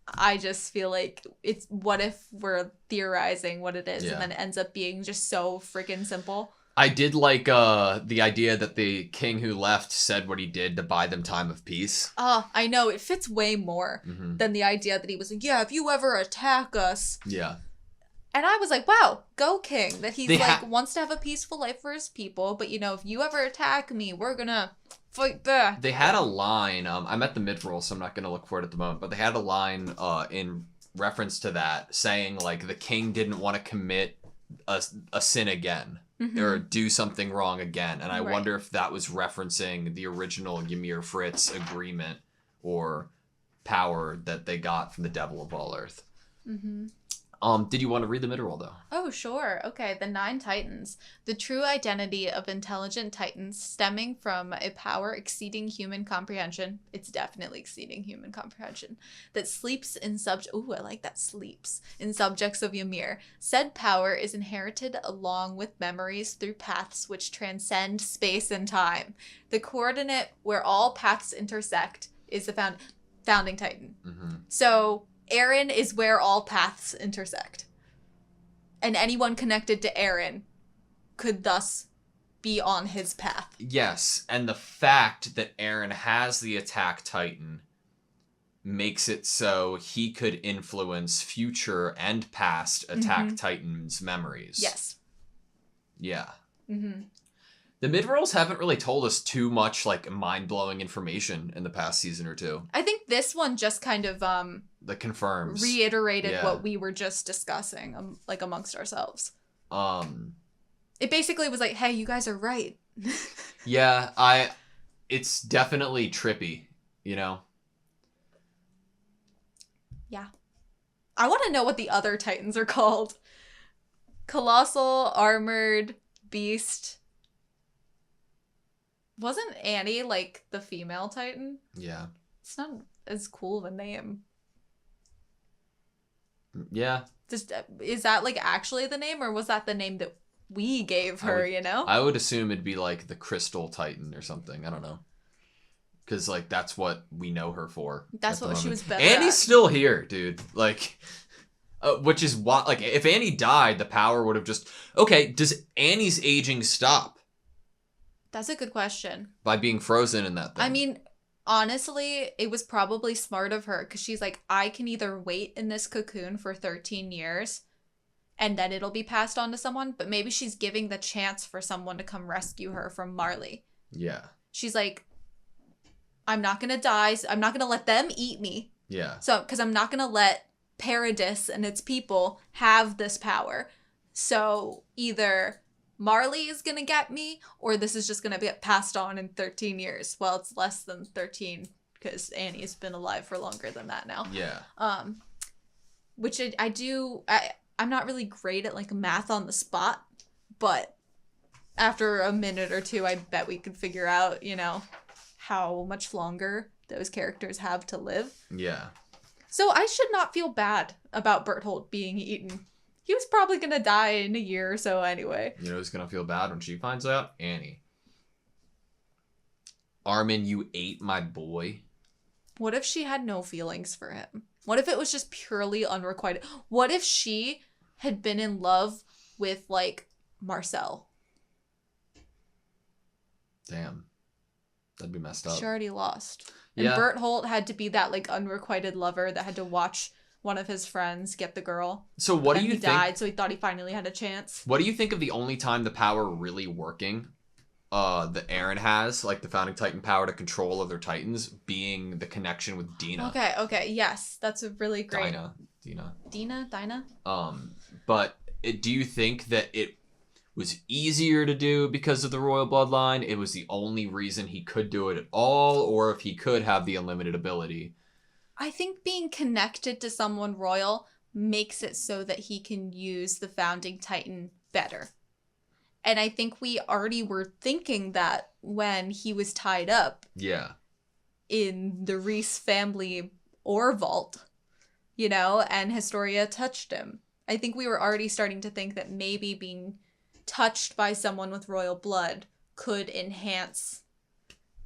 S1: I just feel like it's, what if we're theorizing what it is and then it ends up being just so freaking simple?
S2: I did like the idea that the king who left said what he did to buy them time of peace.
S1: I know. It fits way more than the idea that he was like, yeah, if you ever attack us.
S2: Yeah.
S1: And I was like, wow, go king. That he's wants to have a peaceful life for his people. But, if you ever attack me, we're going to fight back.
S2: They had a line. I'm at the mid-roll, so I'm not going to look for it at the moment. But they had a line in reference to that saying, the king didn't want to commit a sin again. Or do something wrong again. And I wonder if that was referencing the original Ymir Fritz agreement or power that they got from the Devil of All Earth. Did you want to read the mid-roll, though?
S1: Oh, sure. Okay, the 9 Titans. The true identity of intelligent Titans stemming from a power exceeding human comprehension. It's definitely exceeding human comprehension. That sleeps in Ooh, I like that. Sleeps in subjects of Ymir. Said power is inherited along with memories through paths which transcend space and time. The coordinate where all paths intersect is the founding Titan. So... Eren is where all paths intersect. And anyone connected to Eren could thus be on his path.
S2: Yes, and the fact that Eren has the Attack Titan makes it so he could influence future and past Attack Titans' memories.
S1: Yes.
S2: Yeah. The mid-rolls haven't really told us too much, mind-blowing information in the past season or two.
S1: I think this one just kind of,
S2: that confirms.
S1: Reiterated what we were just discussing, amongst ourselves. It basically was like, hey, you guys are right.
S2: Yeah, it's definitely trippy, Yeah.
S1: I want to know what the other Titans are called. Colossal, Armored, Beast... Wasn't Annie, the female Titan?
S2: Yeah.
S1: It's not as cool of a name.
S2: Yeah.
S1: Is that, actually the name, or was that the name that we gave her,
S2: I would assume it'd be, the Crystal Titan or something. I don't know. Because, that's what we know her for.
S1: That's what she was better
S2: Annie's
S1: at.
S2: still here, dude. Which is why, if Annie died, the power would have just... Okay, does Annie's aging stop?
S1: That's a good question.
S2: By being frozen in that thing.
S1: I mean, honestly, it was probably smart of her because she's like, I can either wait in this cocoon for 13 years and then it'll be passed on to someone, but maybe she's giving the chance for someone to come rescue her from Marley.
S2: Yeah.
S1: She's like, I'm not going to die. I'm not going to let them eat me.
S2: Yeah.
S1: So, because I'm not going to let Paradis and its people have this power. So either Marley is going to get me, or this is just going to get passed on in 13 years. Well, it's less than 13 because Annie's been alive for longer than that now.
S2: Yeah.
S1: Which I'm not really great at like math on the spot, but after a minute or two, I bet we could figure out, you know, how much longer those characters have to live.
S2: Yeah.
S1: So I should not feel bad about Berthold being eaten. He was probably going to die in a year or so anyway.
S2: You know who's going to feel bad when she finds out? Annie. Armin, you ate my boy.
S1: What if she had no feelings for him? What if it was just purely unrequited? What if she had been in love with, like, Marcel?
S2: Damn. That'd be messed up.
S1: She already lost. And
S2: Yeah.
S1: Berthold had to be that, like, unrequited lover that had to watch one of his friends get the girl.
S2: So what do you
S1: he
S2: think?
S1: died, so he thought he finally had a chance.
S2: What do you think of the only time the power really working that Eren has, like the Founding Titan power to control other Titans, being the connection with Dina?
S1: Okay, yes. That's a really great... Dina?
S2: But do you think that it was easier to do because of the royal bloodline? It was the only reason he could do it at all, or if he could have the unlimited ability?
S1: I think being connected to someone royal makes it so that he can use the Founding Titan better. And I think we already were thinking that when he was tied up in the Reese family ore vault, you know, and Historia touched him. I think we were already starting to think that maybe being touched by someone with royal blood could enhance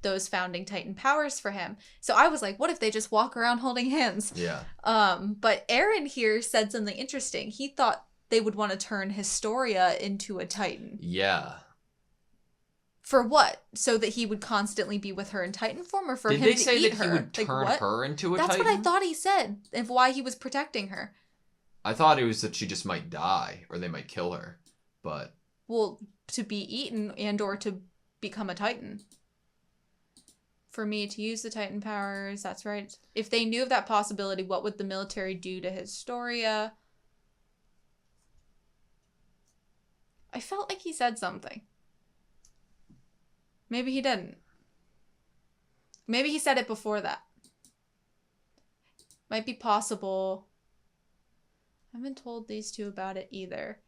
S1: those Founding Titan powers for him. So I was like, what if they just walk around holding hands?
S2: Yeah.
S1: But Eren here said something interesting. He thought they would want to turn Historia into a Titan.
S2: Yeah.
S1: For what? So that he would constantly be with her in Titan form, or for
S2: Did
S1: him
S2: they
S1: to
S2: say
S1: eat
S2: that
S1: her?
S2: he would turn her into a Titan?
S1: That's what I thought he said, of why he was protecting her.
S2: I thought it was that she just might die, or they might kill her. But...
S1: Well, to be eaten and or to become a Titan. For me to use the Titan powers, that's right. If they knew of that possibility, what would the military do to Historia? I felt like he said something. Maybe he didn't. Maybe he said it before that. Might be possible. I haven't told these two about it either.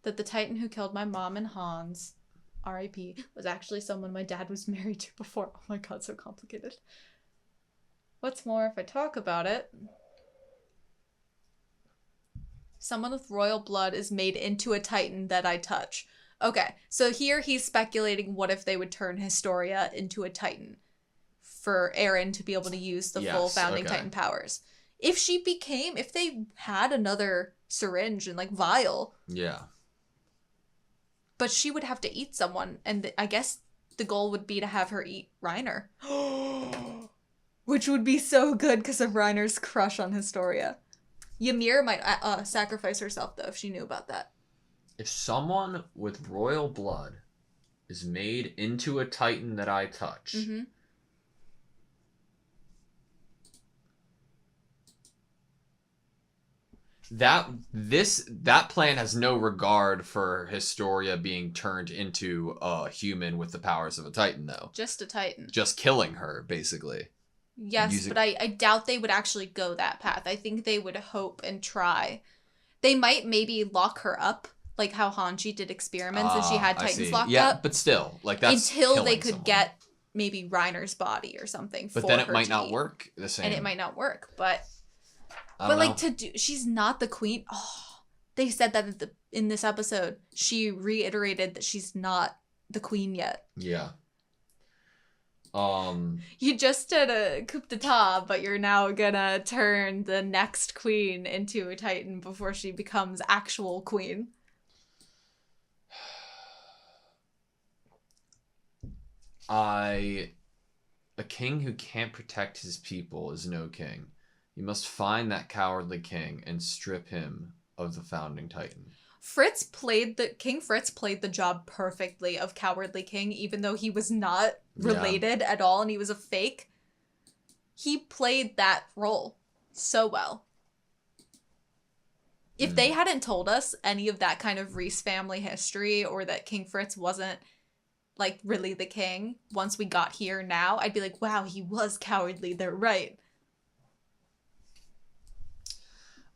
S1: That the Titan who killed my mom and Hans, R.I.P., was actually someone my dad was married to before. Oh my god, so complicated. What's more, if I talk about it... Someone with royal blood is made into a Titan that I touch. Okay, so here he's speculating what if they would turn Historia into a Titan for Eren to be able to use the full Founding Titan powers. If they had another syringe and like vial.
S2: Yeah.
S1: But she would have to eat someone, and I guess the goal would be to have her eat Reiner. Which would be so good because of Reiner's crush on Historia. Ymir might sacrifice herself, though, if she knew about that.
S2: If someone with royal blood is made into a Titan that I touch...
S1: Mm-hmm.
S2: That plan has no regard for Historia being turned into a human with the powers of a Titan, though.
S1: Just a Titan.
S2: Just killing her, basically.
S1: Yes, but I doubt they would actually go that path. I think they would hope and try. They might maybe lock her up, like how Hanji did experiments and she had Titans locked up.
S2: Yeah, but still, like that's
S1: until they could
S2: someone.
S1: Get maybe Reiner's body or something.
S2: But
S1: for
S2: then it
S1: her
S2: might
S1: to
S2: not
S1: eat.
S2: work the same.
S1: And it might not work, but
S2: like
S1: she's not the queen. Oh, they said that in this episode. She reiterated that she's not the queen yet.
S2: Yeah.
S1: You just did a coup d'etat, but you're now gonna turn the next queen into a Titan before she becomes actual queen.
S2: A king who can't protect his people is no king. You must find that cowardly king and strip him of the Founding Titan.
S1: King Fritz played the job perfectly of cowardly king, even though he was not related at all and he was a fake. He played that role so well. If they hadn't told us any of that kind of Reese family history, or that King Fritz wasn't like really the king once we got here now, I'd be like, wow, he was cowardly. They're right.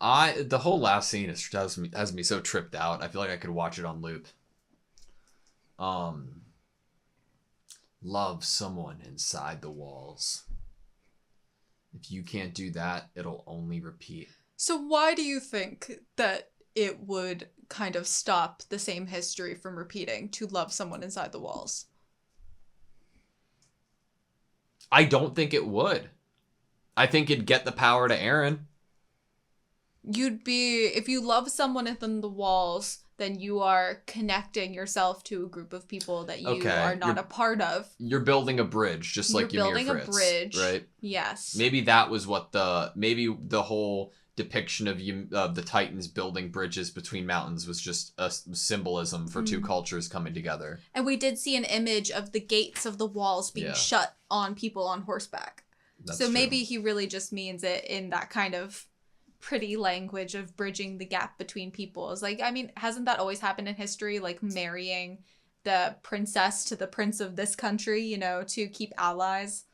S2: The whole last scene has me so tripped out. I feel like I could watch it on loop. Love someone inside the walls. If you can't do that, it'll only repeat.
S1: So why do you think that it would kind of stop the same history from repeating, to love someone inside the walls?
S2: I don't think it would. I think it'd get the power to Aaron.
S1: If you love someone within the walls, then you are connecting yourself to a group of people that you are not a part of. You're
S2: building a bridge, just like Ymir Fritz. You're building a bridge,
S1: right? Yes.
S2: Maybe that was what maybe the whole depiction of the Titans building bridges between mountains was just a symbolism for two cultures coming together.
S1: And we did see an image of the gates of the walls being shut on people on horseback. That's so true. Maybe he really just means it in that kind of pretty language of bridging the gap between peoples. Like, I mean, hasn't that always happened in history? Like marrying the princess to the prince of this country, you know, to keep allies.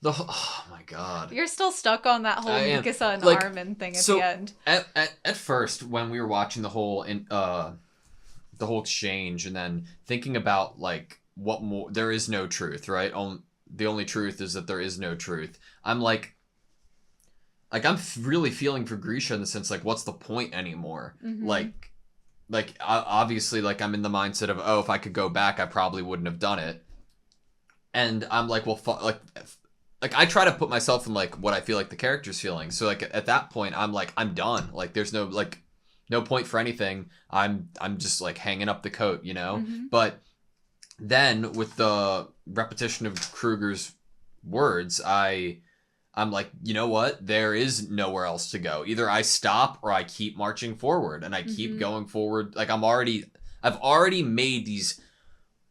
S2: Oh my god.
S1: You're still stuck on that whole Mikasa and Armin thing at the end.
S2: At first, when we were watching the whole exchange, and then thinking about like what more, there is no truth, right? The only truth is that there is no truth. I'm like I'm really feeling for Grisha in the sense, like, what's the point anymore? Mm-hmm. Like obviously, like, I'm in the mindset of, oh, if I could go back, I probably wouldn't have done it. And I'm like, well, like I try to put myself in like what I feel like the character's feeling. So like at that point, I'm like, I'm done. Like there's no point for anything. I'm just like hanging up the coat, you know? Mm-hmm. But then with the repetition of Kruger's words, I'm like, you know what? There is nowhere else to go. Either I stop or I keep marching forward, and I keep going forward. Like I've already made these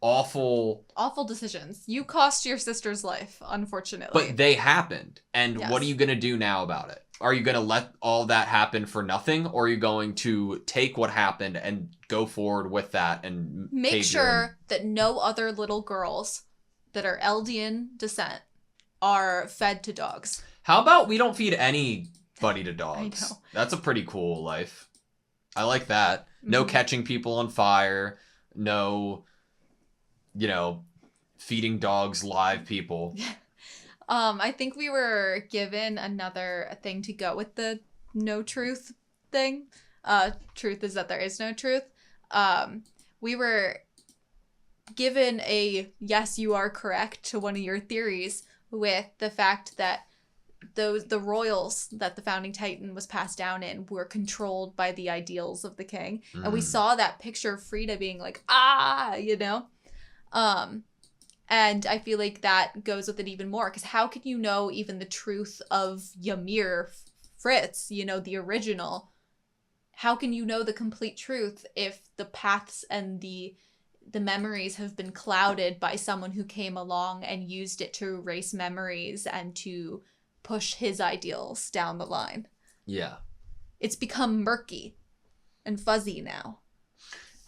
S2: awful
S1: decisions. You cost your sister's life, unfortunately.
S2: But they happened. And what are you going to do now about it? Are you going to let all that happen for nothing? Or are you going to take what happened and go forward with that and
S1: make sure that no other little girls that are Eldian descent are fed to dogs?
S2: How about we don't feed anybody to dogs?
S1: I know.
S2: That's a pretty cool life. I like that. No catching people on fire. No, you know, feeding dogs live people.
S1: I think we were given another thing to go with the no truth thing. Truth is that there is no truth. We were given a yes, you are correct to one of your theories with the fact that the royals that the founding titan was passed down in were controlled by the ideals of the king. And we saw that picture of Frida being like, you know? And I feel like that goes with it even more, because how can you know even the truth of Ymir Fritz, you know, the original? How can you know the complete truth if the paths and the memories have been clouded by someone who came along and used it to erase memories and to push his ideals down the line?
S2: Yeah.
S1: It's become murky and fuzzy now.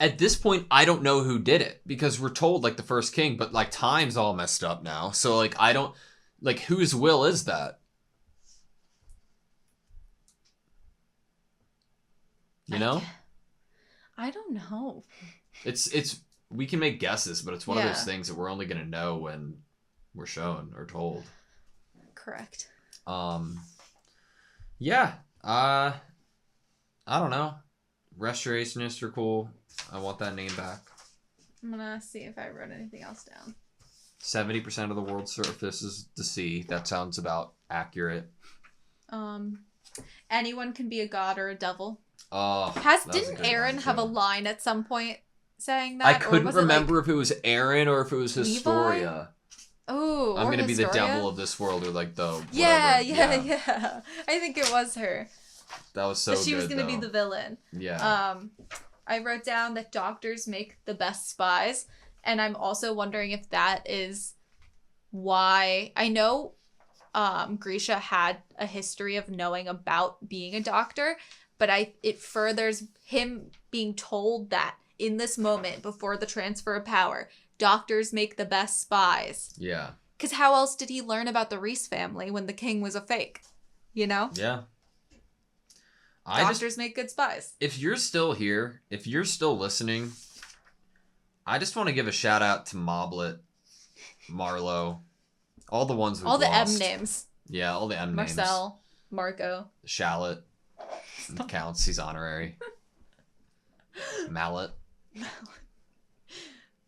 S2: At this point, I don't know who did it, because we're told, like, the first king, but, like, time's all messed up now. So, like, I don't... Like, whose will is that? You know?
S1: I don't know.
S2: It's... We can make guesses, but it's one of those things that we're only going to know when we're shown or told.
S1: Correct.
S2: Yeah. I don't know. Restorationists are cool. I want that name back.
S1: I'm gonna see if I wrote anything else down.
S2: 70% of the world's surface is the sea. That sounds about accurate.
S1: Anyone can be a god or a devil.
S2: Oh,
S1: didn't Aaron have a line at some point saying that?
S2: I couldn't remember if it was Aaron or if it was Historia.
S1: Oh,
S2: I'm gonna be the devil of this world, or like the whatever.
S1: Yeah. I think it was her.
S2: That was so good.
S1: She was gonna be the villain.
S2: Yeah.
S1: I wrote down that doctors make the best spies, and I'm also wondering if that is why. I know Grisha had a history of knowing about being a doctor, but it furthers him being told that in this moment before the transfer of power, doctors make the best spies.
S2: Yeah.
S1: Because how else did he learn about the Reese family when the king was a fake? You know?
S2: Yeah.
S1: Doctors make good spies.
S2: If you're still here, if you're still listening, I just want to give a shout out to Moblet, Marlowe, all the ones we've
S1: All the
S2: lost.
S1: M names.
S2: Yeah, all the M names.
S1: Marcel, Marco.
S2: Shallot. Counts. He's honorary. Mallet.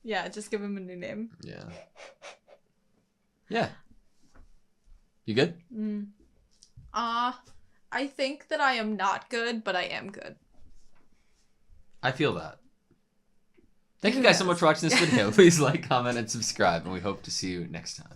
S1: Yeah, just give him a new name.
S2: Yeah. Yeah. You good?
S1: I think that I am not good, but I am good.
S2: I feel that. Thank you guys so much for watching this video. Please like, comment, and subscribe, and we hope to see you next time.